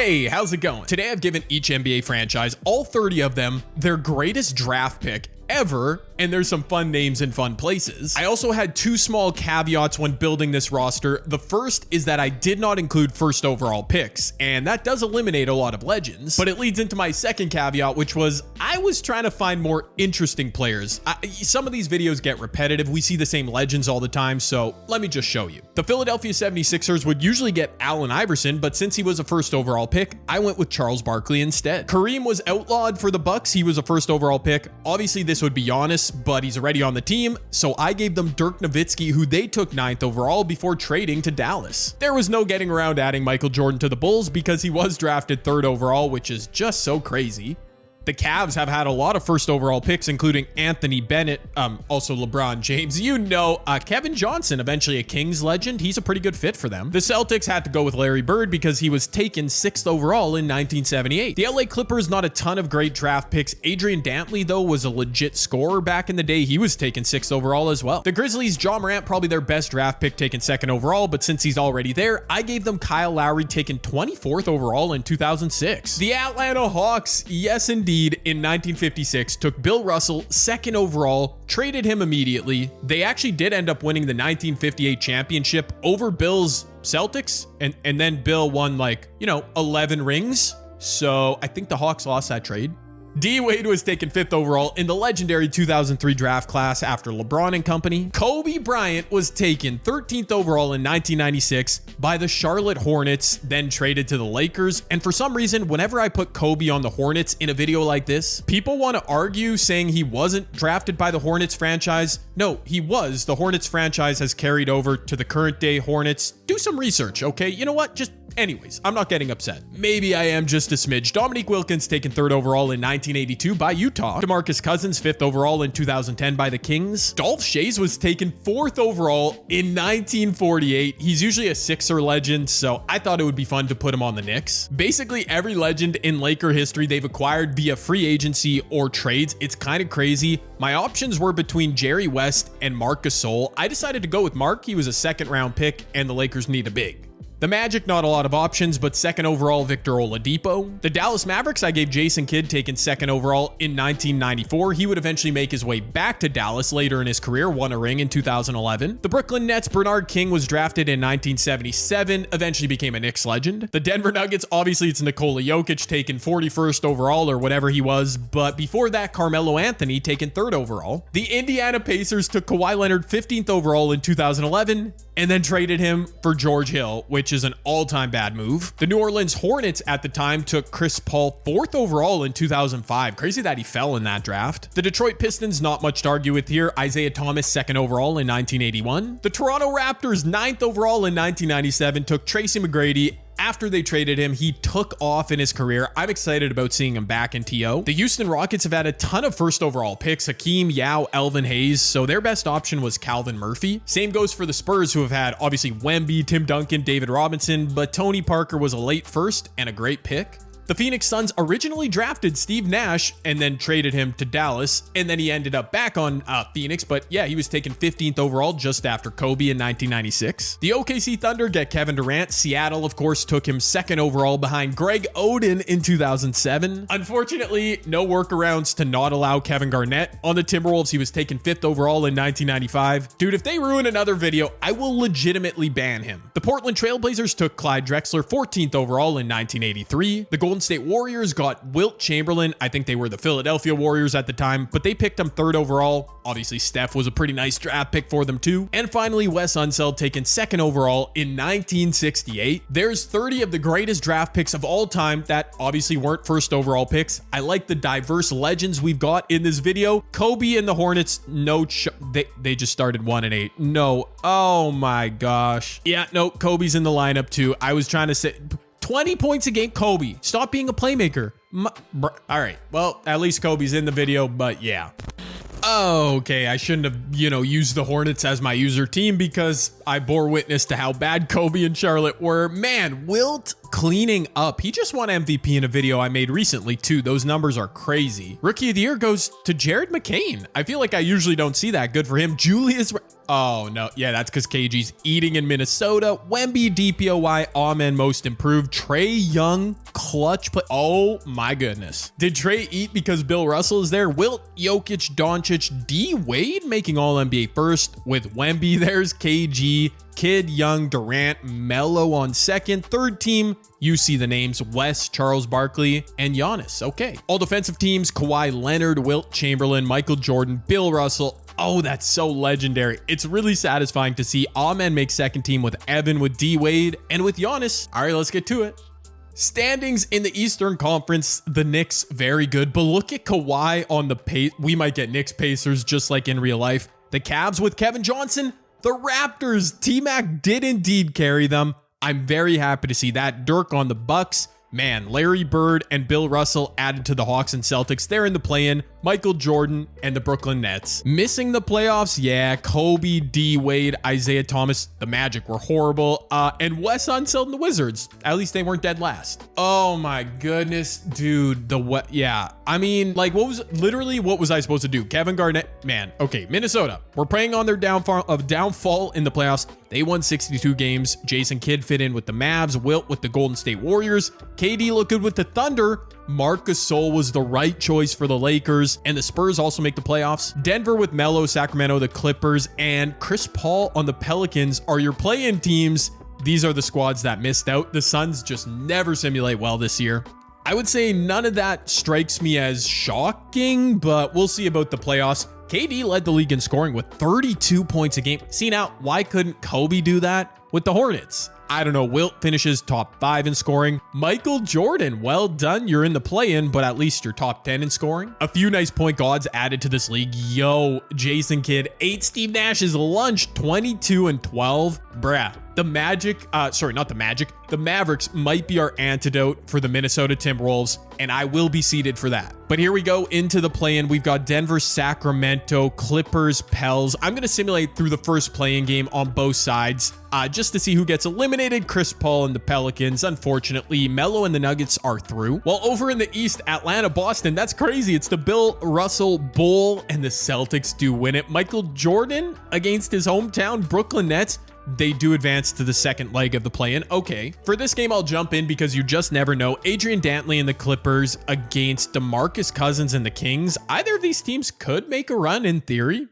Hey, how's it going? Today I've given each NBA franchise, all 30 of them, their greatest draft pick ever, and there's some fun names in fun places. I also had two small caveats when building this roster. The first is that I did not include first overall picks, and that does eliminate a lot of legends, but it leads into my second caveat, which was I was trying to find more interesting players. Some of these videos get repetitive. We see the same legends all the time, so let me just show you. The Philadelphia 76ers would usually get Allen Iverson, but since he was a first overall pick, I went with Charles Barkley instead. Kareem was outlawed for the Bucks. He was a first overall pick. Obviously, this would be Giannis, but he's already on the team, so I gave them Dirk Nowitzki, who they took 9th overall before trading to Dallas. There was no getting around adding Michael Jordan to the Bulls because he was drafted 3rd overall, which is just so crazy. The Cavs have had a lot of first overall picks, including Anthony Bennett, also LeBron James. Kevin Johnson, eventually a Kings legend. He's a pretty good fit for them. The Celtics had to go with Larry Bird because he was taken 6th overall in 1978. The LA Clippers, not a ton of great draft picks. Adrian Dantley, though, was a legit scorer back in the day. He was taken 6th overall as well. The Grizzlies, Ja Morant, probably their best draft pick, taken 2nd overall, but since he's already there, I gave them Kyle Lowry, taken 24th overall in 2006. The Atlanta Hawks, yes indeed, in 1956 took Bill Russell 2nd overall, traded him immediately. They actually did end up winning the 1958 championship over Bill's Celtics, and then Bill won 11 rings. So I think the Hawks lost that trade. D. Wade was taken 5th overall in the legendary 2003 draft class after LeBron and company. Kobe Bryant was taken 13th overall in 1996 by the Charlotte Hornets, then traded to the Lakers. And for some reason, whenever I put Kobe on the Hornets in a video like this, people want to argue saying he wasn't drafted by the Hornets franchise. No, he was. The Hornets franchise has carried over to the current day Hornets. Do some research, okay? You know what? Anyways, I'm not getting upset. Maybe I am just a smidge. Dominique Wilkins taken 3rd overall in 1982 by Utah. DeMarcus Cousins 5th overall in 2010 by the Kings. Dolph Schayes was taken 4th overall in 1948. He's usually a Sixer legend, so I thought it would be fun to put him on the Knicks. Basically, every legend in Laker history they've acquired via free agency or trades. It's kind of crazy. My options were between Jerry West and Marc Gasol. I decided to go with Marc. He was a 2nd round pick, and the Lakers need a big. The Magic, not a lot of options, but 2nd overall, Victor Oladipo. The Dallas Mavericks, I gave Jason Kidd, taken 2nd overall in 1994. He would eventually make his way back to Dallas later in his career, won a ring in 2011. The Brooklyn Nets, Bernard King was drafted in 1977, eventually became a Knicks legend. The Denver Nuggets, obviously it's Nikola Jokic, taken 41st overall or whatever he was, but before that, Carmelo Anthony, taken 3rd overall. The Indiana Pacers took Kawhi Leonard 15th overall in 2011, and then traded him for George Hill, which is an all-time bad move. The New Orleans Hornets at the time took Chris Paul 4th overall in 2005. Crazy that he fell in that draft. The Detroit Pistons, not much to argue with here. Isaiah Thomas 2nd overall in 1981. The Toronto Raptors 9th overall in 1997 took Tracy McGrady. After they traded him, he took off in his career. I'm excited about seeing him back in TO. The Houston Rockets have had a ton of first overall picks, Hakeem, Yao, Elvin Hayes, so their best option was Calvin Murphy. Same goes for the Spurs, who have had obviously Wemby, Tim Duncan, David Robinson, but Tony Parker was a late first and a great pick. The Phoenix Suns originally drafted Steve Nash and then traded him to Dallas, and then he ended up back on Phoenix, but yeah, he was taken 15th overall just after Kobe in 1996. The OKC Thunder get Kevin Durant. Seattle, of course, took him 2nd overall behind Greg Oden in 2007. Unfortunately, no workarounds to not allow Kevin Garnett. On the Timberwolves, he was taken 5th overall in 1995. Dude, if they ruin another video, I will legitimately ban him. The Portland Trailblazers took Clyde Drexler 14th overall in 1983. The Golden State Warriors got Wilt Chamberlain. I think they were the Philadelphia Warriors at the time, but they picked him 3rd overall. Obviously, Steph was a pretty nice draft pick for them too. And finally, Wes Unseld taken 2nd overall in 1968. There's 30 of the greatest draft picks of all time that obviously weren't first overall picks. I like the diverse legends we've got in this video. Kobe and the Hornets, they just started 1-8. No, oh my gosh. Yeah, no, Kobe's in the lineup too. I was trying to say 20 points a game. Kobe, stop being a playmaker. All right, well, at least Kobe's in the video, but yeah. Okay, I shouldn't have, used the Hornets as my user team because I bore witness to how bad Kobe and Charlotte were. Man, Wilt cleaning up. He just won MVP in a video I made recently too. Those numbers are crazy. Rookie of the year goes to Jared McCain. I feel like I usually don't see that. Good for him. Julius. Oh no, yeah, that's because KG's eating in Minnesota. Wemby, DPOY, Amen, most improved. Trey Young, clutch play. Oh my goodness. Did Trey eat because Bill Russell is there? Wilt, Jokic, Doncic, D Wade making all NBA first with Wemby. There's KG, Kid, Young, Durant, Melo on second. Third team, you see the names West, Charles Barkley, and Giannis. Okay. All defensive teams, Kawhi Leonard, Wilt Chamberlain, Michael Jordan, Bill Russell. Oh, that's so legendary. It's really satisfying to see Amen make second team with Evan, with D Wade, and with Giannis. All right, let's get to it. Standings in the Eastern Conference, the Knicks, very good. But look at Kawhi on the pace. We might get Knicks Pacers just like in real life. The Cavs with Kevin Johnson. The Raptors, T-Mac did indeed carry them. I'm very happy to see that. Dirk on the Bucks. Man, Larry Bird and Bill Russell added to the Hawks and Celtics. They're in the play-in. Michael Jordan and the Brooklyn Nets. Missing the playoffs, yeah. Kobe, D Wade, Isaiah Thomas, the Magic were horrible. And Wes Unseld and the Wizards. At least they weren't dead last. Oh my goodness, dude. Yeah. I mean, like, what was I supposed to do? Kevin Garnett, man. Okay, Minnesota. We're preying on their downfall in the playoffs. They won 62 games. Jason Kidd fit in with the Mavs. Wilt with the Golden State Warriors. KD looked good with the Thunder. Marc Gasol was the right choice for the Lakers, and the Spurs also make the playoffs. Denver with Melo, Sacramento, the Clippers, and Chris Paul on the Pelicans are your play-in teams. These are the squads that missed out. The Suns just never simulate well this year. I would say none of that strikes me as shocking, but we'll see about the playoffs. KD led the league in scoring with 32 points a game. See now, why couldn't Kobe do that with the Hornets? I don't know. Wilt finishes top 5 in scoring. Michael Jordan, well done. You're in the play-in, but at least you're top 10 in scoring. A few nice point guards added to this league. Yo, Jason Kidd, 8 Steve Nash's lunch, 22 and 12. Bruh. The Mavericks might be our antidote for the Minnesota Timberwolves, and I will be seated for that. But here we go into the play-in. We've got Denver, Sacramento, Clippers, Pels. I'm going to simulate through the first play-in game on both sides just to see who gets eliminated. Chris Paul and the Pelicans. Unfortunately, Melo and the Nuggets are through. While over in the East, Atlanta, Boston, that's crazy. It's the Bill Russell Bull, and the Celtics do win it. Michael Jordan against his hometown Brooklyn Nets. They do advance to the second leg of the play-in. Okay. For this game, I'll jump in because you just never know. Adrian Dantley and the Clippers against DeMarcus Cousins and the Kings. Either of these teams could make a run in theory.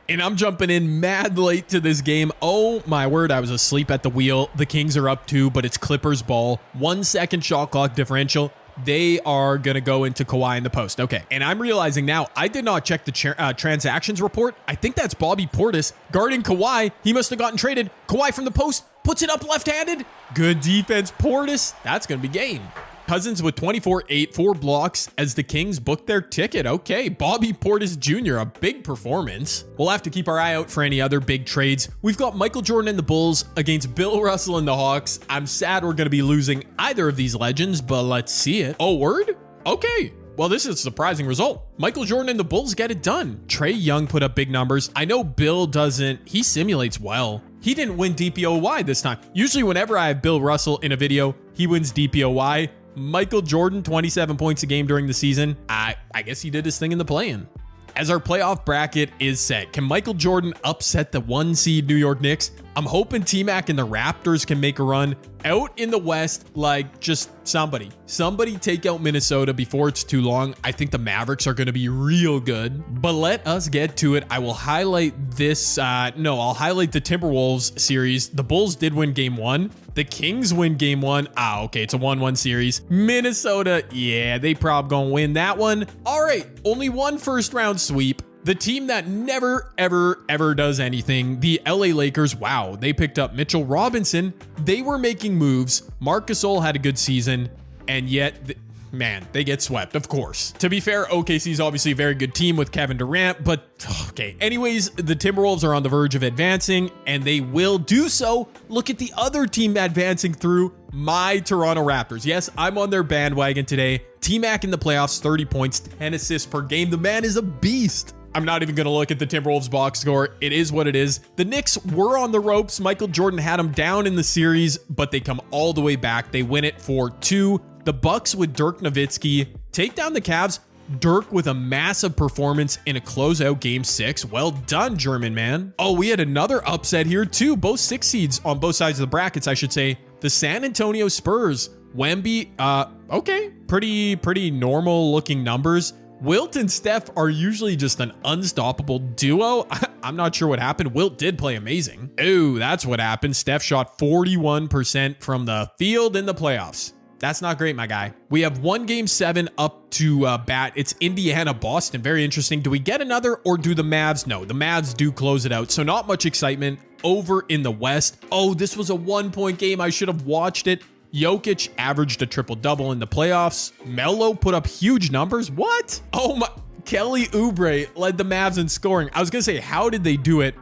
And I'm jumping in mad late to this game. Oh my word, I was asleep at the wheel. The Kings are up 2, but it's Clippers ball. 1 second shot clock differential. They are going to go into Kawhi in the post. Okay. And I'm realizing now, I did not check the transactions report. I think that's Bobby Portis guarding Kawhi. He must have gotten traded. Kawhi from the post, puts it up left-handed. Good defense, Portis. That's going to be game. Cousins with 24, 8, 4 blocks as the Kings book their ticket. Okay, Bobby Portis Jr., a big performance. We'll have to keep our eye out for any other big trades. We've got Michael Jordan and the Bulls against Bill Russell and the Hawks. I'm sad we're going to be losing either of these legends, but let's see it. Oh, word? Okay. Well, this is a surprising result. Michael Jordan and the Bulls get it done. Trey Young put up big numbers. I know Bill doesn't. He simulates well. He didn't win DPOY this time. Usually whenever I have Bill Russell in a video, he wins DPOY. Michael Jordan, 27 points a game during the season. I guess he did his thing in the play-in. As our playoff bracket is set, can Michael Jordan upset the 1 seed New York Knicks? I'm hoping T-Mac and the Raptors can make a run. Out in the West, like, just somebody take out Minnesota before it's too long. I think the Mavericks are going to be real good. But let us get to it. I will highlight this. I'll highlight the Timberwolves series. The Bulls did win game 1. The Kings win game 1. Okay, it's a 1-1 series. Minnesota, yeah, they probably gonna win that one. All right, only one first round sweep. The team that never, ever does anything, the LA Lakers, wow, they picked up Mitchell Robinson. They were making moves. Marc Gasol had a good season, and yet, man, they get swept, of course. To be fair, OKC is obviously a very good team with Kevin Durant, but okay. Anyways, the Timberwolves are on the verge of advancing, and they will do so. Look at the other team advancing through, my Toronto Raptors. Yes, I'm on their bandwagon today. T-Mac in the playoffs, 30 points, 10 assists per game. The man is a beast. I'm not even going to look at the Timberwolves box score. It is what it is. The Knicks were on the ropes. Michael Jordan had them down in the series, but they come all the way back. They win it 4-2. The Bucks with Dirk Nowitzki take down the Cavs. Dirk with a massive performance in a closeout game 6. Well done, German man. Oh, we had another upset here too. Both 6 seeds on both sides of the brackets, I should say. The San Antonio Spurs. Wemby, okay, pretty normal looking numbers. Wilt and Steph are usually just an unstoppable duo. I'm not sure what happened. Wilt did play amazing. Ooh, that's what happened. Steph shot 41% from the field in the playoffs. That's not great, my guy. We have one game 7 up to bat. It's Indiana, Boston. Very interesting. Do we get another or do the Mavs? No, the Mavs do close it out. So not much excitement over in the West. Oh, this was a 1-point game. I should have watched it. Jokic averaged a triple-double in the playoffs. Melo put up huge numbers. What? Oh my, Kelly Oubre led the Mavs in scoring. I was gonna say, how did they do it?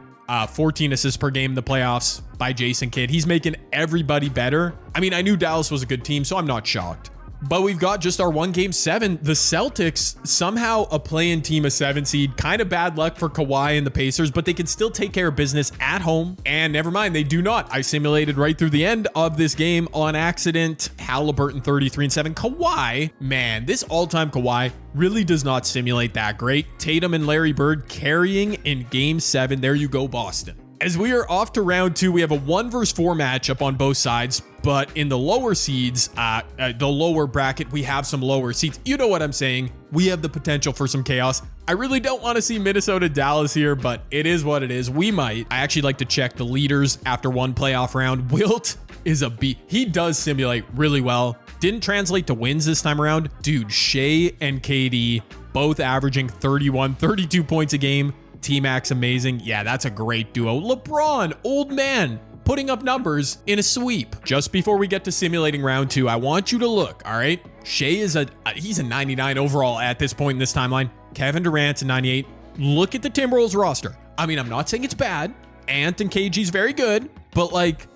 14 assists per game in the playoffs by Jason Kidd. He's making everybody better. I mean, I knew Dallas was a good team, so I'm not shocked. But we've got just our one game 7. The Celtics, somehow a play-in team, a 7 seed. Kind of bad luck for Kawhi and the Pacers, but they can still take care of business at home. And never mind, they do not. I simulated right through the end of this game on accident. Halliburton 33-7. Kawhi, man, this all-time Kawhi really does not simulate that great. Tatum and Larry Bird carrying in game 7. There you go, Boston. As we are off to round 2, we have a 1 versus 4 matchup on both sides, but in the lower seeds, the lower bracket, we have some lower seeds. You know what I'm saying? We have the potential for some chaos. I really don't want to see Minnesota Dallas here, but it is what it is. We might. I actually like to check the leaders after one playoff round. Wilt is a beat. He does simulate really well. Didn't translate to wins this time around. Dude, Shea and KD both averaging 31, 32 points a game. T-Mac's amazing. Yeah, that's a great duo. LeBron, old man, putting up numbers in a sweep. Just before we get to simulating round 2, I want you to look, all right? Shea is he's a 99 overall at this point in this timeline. Kevin Durant's a 98. Look at the Timberwolves roster. I mean, I'm not saying it's bad. Ant and KG's very good, but like,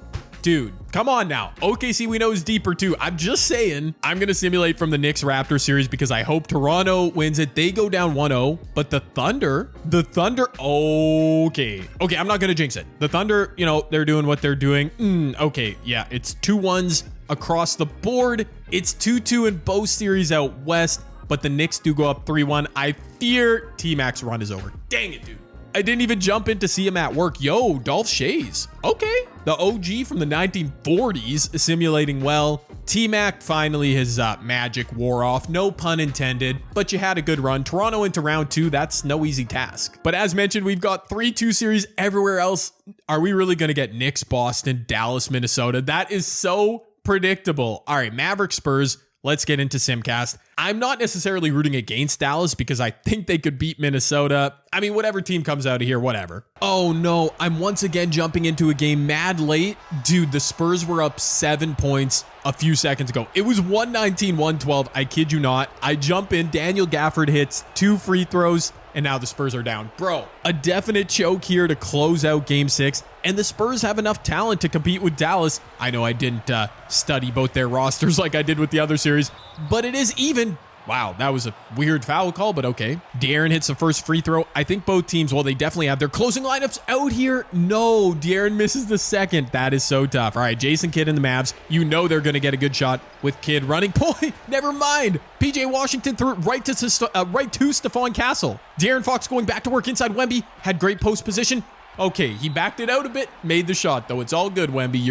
dude, come on now. OKC we know is deeper too. I'm just saying, I'm going to simulate from the Knicks Raptors series because I hope Toronto wins it. They go down 1-0, but the Thunder, okay, I'm not going to jinx it. The Thunder, you know, they're doing what they're doing. Okay, yeah, it's 2-1s across the board. It's 2-2 in both series out west, but the Knicks do go up 3-1. I fear T-Mac's run is over. Dang it, dude. I didn't even jump in to see him at work. Yo, Dolph Shays. Okay. The OG from the 1940s simulating well. T-Mac finally his magic wore off. No pun intended, but you had a good run. Toronto into round 2. That's no easy task. But as mentioned, we've got 3-2 series everywhere else. Are we really going to get Knicks, Boston, Dallas, Minnesota? That is so predictable. All right, Maverick Spurs. Let's get into Simcast. I'm not necessarily rooting against Dallas because I think they could beat Minnesota. I mean, whatever team comes out of here, whatever. Oh no, I'm once again jumping into a game mad late. Dude, the Spurs were up 7 points a few seconds ago. It was 119-112. I kid you not. I jump in. Daniel Gafford hits 2 free throws. And now the Spurs are down. Bro, a definite choke here to close out game 6. And the Spurs have enough talent to compete with Dallas. I know I didn't study both their rosters like I did with the other series, but it is even. Wow, that was a weird foul call, but okay. De'Aaron hits the first free throw. I think both teams, well, they definitely have their closing lineups out here. No, De'Aaron misses the second. That is so tough. All right, Jason Kidd and the Mavs. You know they're going to get a good shot with Kidd running. Boy, never mind. PJ Washington threw it right to Stephon Castle. De'Aaron Fox going back to work inside Wemby. Had great post position. Okay, he backed it out a bit, made the shot, though. It's all good, Wemby.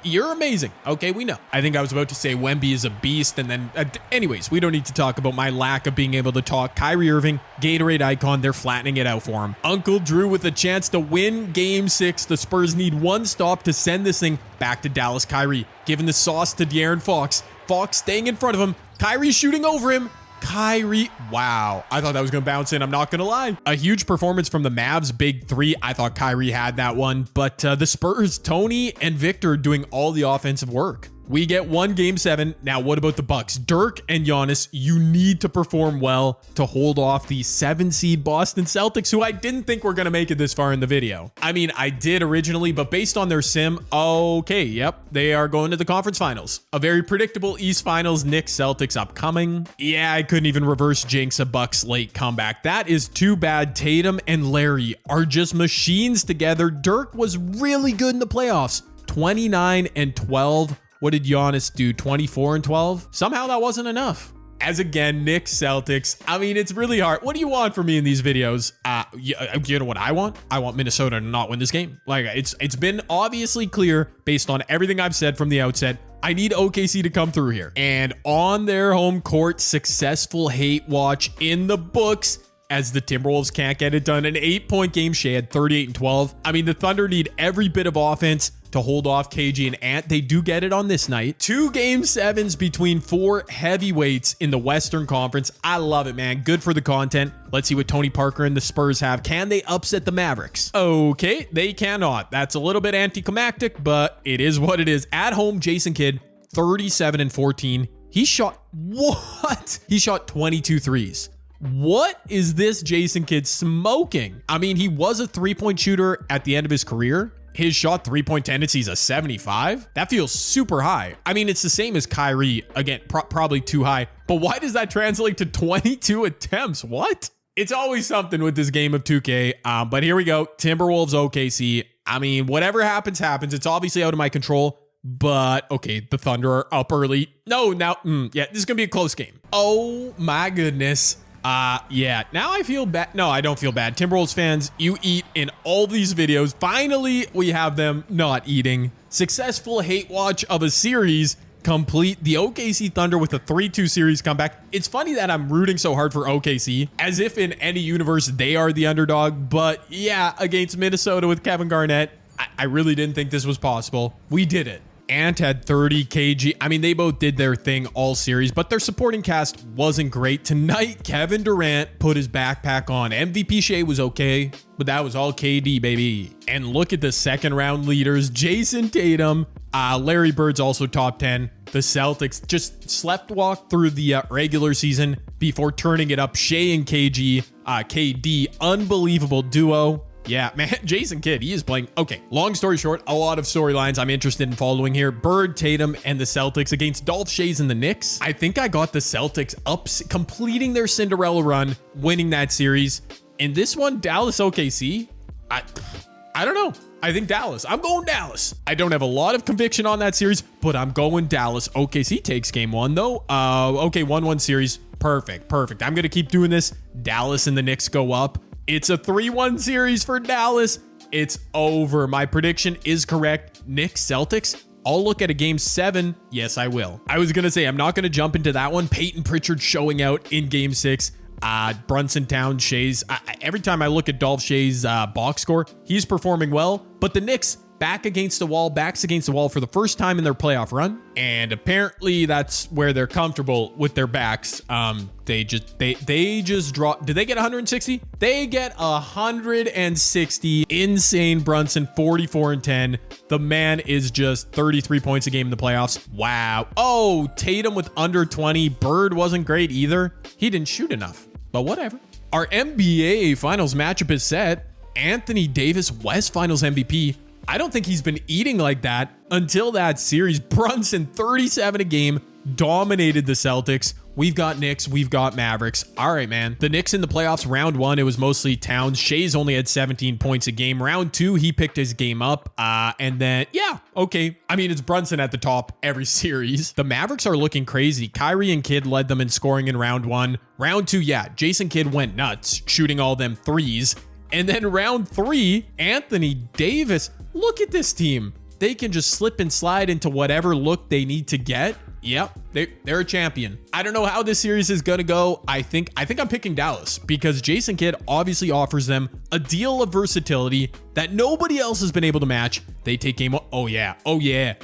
You're amazing. Okay, we know. I think I was about to say Wemby is a beast, and then... anyways, we don't need to talk about my lack of being able to talk. Kyrie Irving, Gatorade icon, they're flattening it out for him. Uncle Drew with a chance to win Game 6. The Spurs need one stop to send this thing back to Dallas. Kyrie giving the sauce to De'Aaron Fox. Fox staying in front of him. Kyrie shooting over him. Kyrie, wow. I thought that was going to bounce in. I'm not going to lie. A huge performance from the Mavs, big 3. I thought Kyrie had that one, but the Spurs, Tony and Victor doing all the offensive work. We get one game 7. Now, what about the Bucks? Dirk and Giannis, you need to perform well to hold off the 7 seed Boston Celtics, who I didn't think were going to make it this far in the video. I mean, I did originally, but based on their sim, okay, yep, they are going to the conference finals. A very predictable East Finals, Knicks Celtics upcoming. Yeah, I couldn't even reverse jinx a Bucks late comeback. That is too bad. Tatum and Larry are just machines together. Dirk was really good in the playoffs. 29 and 12. What did Giannis do? 24 and 12? Somehow that wasn't enough. As again, Knicks, Celtics. I mean, it's really hard. What do you want from me in these videos? You know what I want? I want Minnesota to not win this game. Like, it's been obviously clear based on everything I've said from the outset. I need OKC to come through here. And on their home court, successful hate watch in the books, as the Timberwolves can't get it done. An 8-point game. Shea had 38 and 12. I mean, the Thunder need every bit of offense to hold off KG and Ant. They do get it on this night. 2 game 7s between 4 heavyweights in the Western Conference. I love it, man. Good for the content. Let's see what Tony Parker and the Spurs have. Can they upset the Mavericks? Okay, they cannot. That's a little bit anticlimactic, but it is what it is. At home, Jason Kidd, 37 and 14. He shot, what? He shot 22 threes. What is this Jason Kidd smoking? I mean, he was a 3-point shooter at the end of his career. His shot 3-point tendency is a 75. That feels super high. I mean, it's the same as Kyrie. Again, probably too high. But why does that translate to 22 attempts? What? It's always something with this game of 2K. But here we go. Timberwolves, OKC. I mean, whatever happens, happens. It's obviously out of my control. But, okay, the Thunder are up early. No, now, yeah, this is going to be a close game. Oh, my goodness. Yeah, now I feel bad. No, I don't feel bad. Timberwolves fans, you eat in all these videos. Finally, we have them not eating. Successful hate watch of a series complete. The OKC Thunder with a 3-2 series comeback. It's funny that I'm rooting so hard for OKC, as if in any universe they are the underdog. But yeah, against Minnesota with Kevin Garnett, I really didn't think this was possible. We did it. Ant had 30, KG. I mean, they both did their thing all series, but their supporting cast wasn't great. Tonight, Kevin Durant put his backpack on. MVP Shea was okay, but that was all KD, baby. And look at the second round leaders. Jason Tatum, Larry Bird's also top 10. The Celtics just sleptwalked through the regular season before turning it up. Shea and KD, unbelievable duo. Yeah, man, Jason Kidd, he is playing. Okay, long story short, a lot of storylines I'm interested in following here. Bird, Tatum, and the Celtics against Dolph Shays and the Knicks. I think I got the Celtics up, completing their Cinderella run, winning that series. In this one, Dallas OKC, I don't know. I think Dallas. I'm going Dallas. I don't have a lot of conviction on that series, but I'm going Dallas. OKC takes game 1, though. Okay, 1-1 series. Perfect. I'm going to keep doing this. Dallas and the Knicks go up. It's a 3-1 series for Dallas. It's over. My prediction is correct. Knicks, Celtics. I'll look at a game 7. Yes, I will. I was going to say, I'm not going to jump into that one. Peyton Pritchard showing out in game 6. Brunson Town, Shays. Every time I look at Dolph Shays' box score, he's performing well. But the Knicks, backs against the wall for the first time in their playoff run. And apparently that's where they're comfortable with their backs. They just drop. Did they get 160? They get 160. Insane Brunson, 44 and 10. The man is just 33 points a game in the playoffs. Wow. Oh, Tatum with under 20. Bird wasn't great either. He didn't shoot enough, but whatever. Our NBA Finals matchup is set. Anthony Davis, West Finals MVP. I don't think he's been eating like that until that series. Brunson, 37 a game, dominated the Celtics. We've got Knicks, we've got Mavericks. All right, man. The Knicks in the playoffs, round 1, it was mostly Towns. Shays only had 17 points a game. Round 2, he picked his game up. And then, yeah, okay. I mean, it's Brunson at the top every series. The Mavericks are looking crazy. Kyrie and Kidd led them in scoring in round 1. Round 2, yeah, Jason Kidd went nuts, shooting all them threes. And then round 3, Anthony Davis. Look at this team. They can just slip and slide into whatever look they need to get. Yep, they're a champion. I don't know how this series is going to go. I think I'm picking Dallas because Jason Kidd obviously offers them a deal of versatility that nobody else has been able to match. They take game 1. Oh yeah.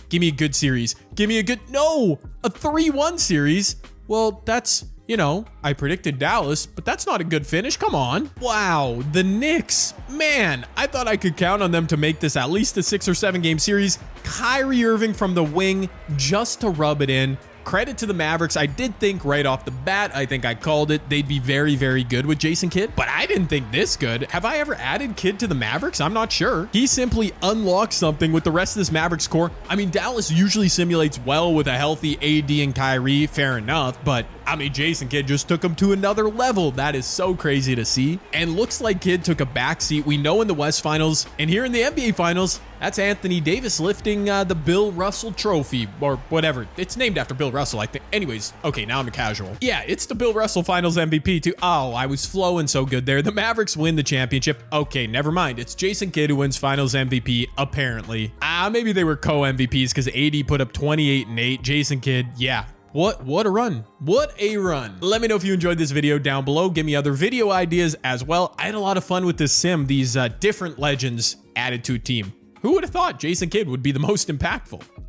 Give me a good series. A 3-1 series. Well, that's, you know, I predicted Dallas, but that's not a good finish. Come on. Wow, the Knicks. Man, I thought I could count on them to make this at least a 6 or 7 game series. Kyrie Irving from the wing just to rub it in. Credit to the Mavericks. I did think right off the bat, I think I called it, they'd be very, very good with Jason Kidd, but I didn't think this good. Have I ever added Kidd to the Mavericks? I'm not sure. He simply unlocked something with the rest of this Mavericks core. I mean, Dallas usually simulates well with a healthy AD and Kyrie, fair enough, but I mean, Jason Kidd just took him to another level. That is so crazy to see. And looks like Kidd took a backseat. We know in the West Finals and here in the NBA Finals, that's Anthony Davis lifting the Bill Russell trophy or whatever. It's named after Bill Russell, I think. Anyways, okay, now I'm a casual. Yeah, it's the Bill Russell Finals MVP too. Oh, I was flowing so good there. The Mavericks win the championship. Okay, never mind. It's Jason Kidd who wins Finals MVP, apparently. Maybe they were co-MVPs because AD put up 28 and 8. Jason Kidd, yeah. What a run. What a run. Let me know if you enjoyed this video down below. Give me other video ideas as well. I had a lot of fun with this sim, these different legends added to a team. Who would have thought Jason Kidd would be the most impactful?